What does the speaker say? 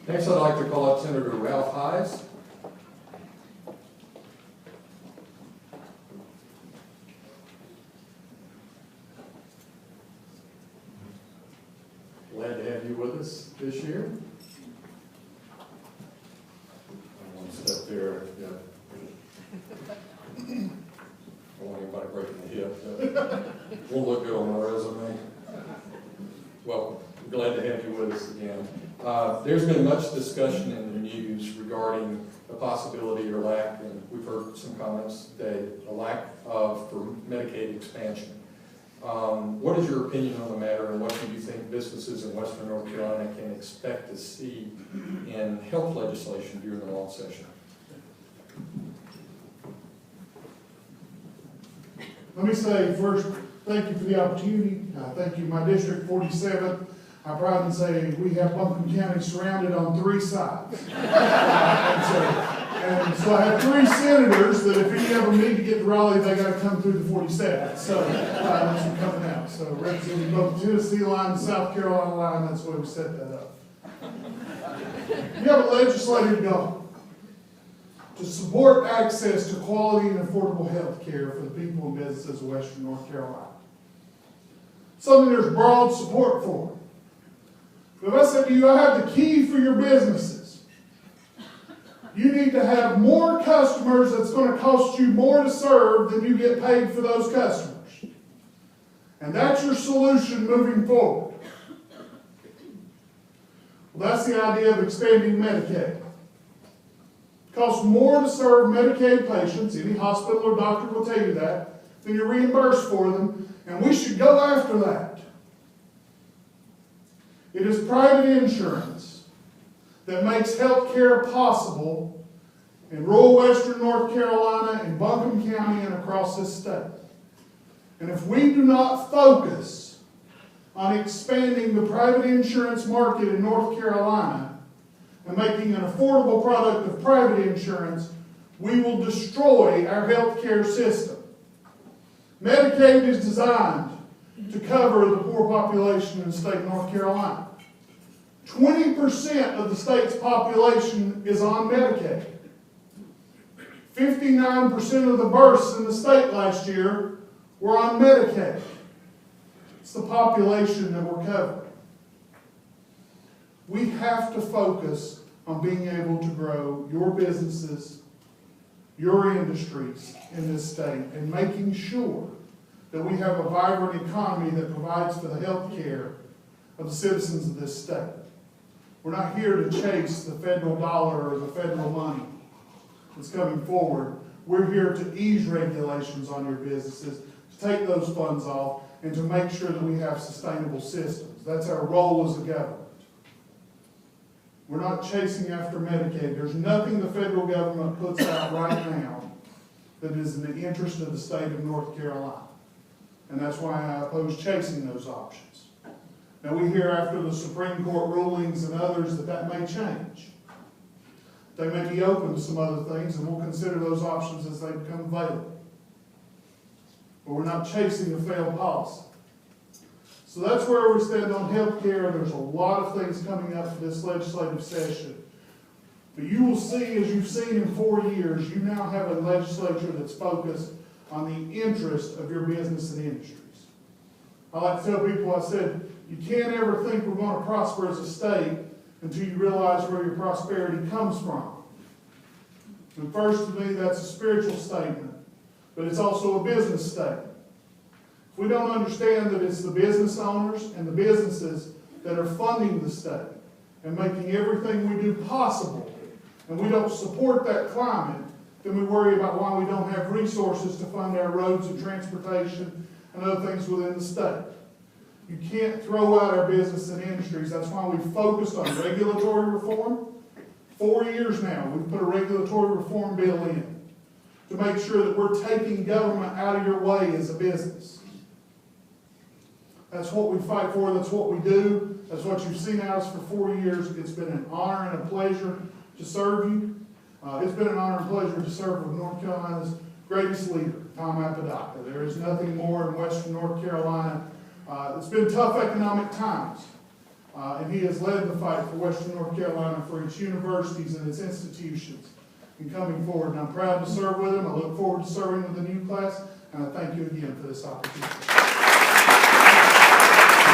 Next, I'd like to call up Senator Ralph Hise. Glad to have you with us this year. I want to step there. Yeah. I don't want anybody breaking the hip. Won't look good on my resume. Well, glad to have you with us again. There's been much discussion in the news regarding the possibility or lack, and we've heard some comments today, a lack of for Medicaid expansion. What is your opinion on the matter, and what do you think businesses in Western North Carolina can expect to see in health legislation during the long session? Let me say first, thank you for the opportunity. Thank you, my District 47. I pride and say we have Buncombe County surrounded on 3 sides. and so I have 3 senators that if any of them need to get to Raleigh, they got to come through the 47. So that's coming out. So representing both the Tennessee line and South Carolina line, that's the way we set that up. We have a legislative goal to support access to quality and affordable health care for the people and businesses of Western North Carolina. Something there's broad support for. But if I said to you, I have the key for your businesses, you need to have more customers that's going to cost you more to serve than you get paid for those customers. And that's your solution moving forward. Well, that's the idea of expanding Medicaid. It costs more to serve Medicaid patients, any hospital or doctor will tell you that, than you're reimbursed for them, and we should go after that. It is private insurance that makes health care possible in rural Western North Carolina, in Buncombe County, and across this state. And if we do not focus on expanding the private insurance market in North Carolina and making an affordable product of private insurance, we will destroy our health care system. Medicaid is designed to cover the poor population in the state of North Carolina. 20% of the state's population is on Medicaid. 59% of the births in the state last year were on Medicaid. It's the population that we're covering. We have to focus on being able to grow your businesses, your industries in this state, and making sure that we have a vibrant economy that provides for the health care of the citizens of this state. We're not here to chase the federal dollar or the federal money that's coming forward. We're here to ease regulations on your businesses, to take those funds off, and to make sure that we have sustainable systems. That's our role as a government. We're not chasing after Medicaid. There's nothing the federal government puts out right now that is in the interest of the state of North Carolina. And that's why I oppose chasing those options. Now we hear after the Supreme Court rulings and others that may change. They may be open to some other things, and we'll consider those options as they become available. But we're not chasing a failed policy. So that's where we stand on health care. There's a lot of things coming up for this legislative session. But you will see, as you've seen in 4 years, you now have a legislature that's focused on the interest of your business and industries. I like to tell people, I said, you can't ever think we're going to prosper as a state until you realize where your prosperity comes from. And first, to me, that's a spiritual statement, but it's also a business statement. If we don't understand that it's the business owners and the businesses that are funding the state and making everything we do possible, and we don't support that climate, then we worry about why we don't have resources to fund our roads and transportation and other things within the state. You can't throw out our business and industries. That's why we focused on regulatory reform. 4 years now, we've put a regulatory reform bill in to make sure that we're taking government out of your way as a business. That's what we fight for. That's what we do. That's what you've seen out of us for 4 years. It's been an honor and a pleasure to serve you. It's been an honor and pleasure to serve with North Carolina's greatest leader, Tom Apodaca. There is nothing more in Western North Carolina. It's been tough economic times. And he has led the fight for Western North Carolina, for its universities and its institutions in coming forward. And I'm proud to serve with him. I look forward to serving with the new class, and I thank you again for this opportunity.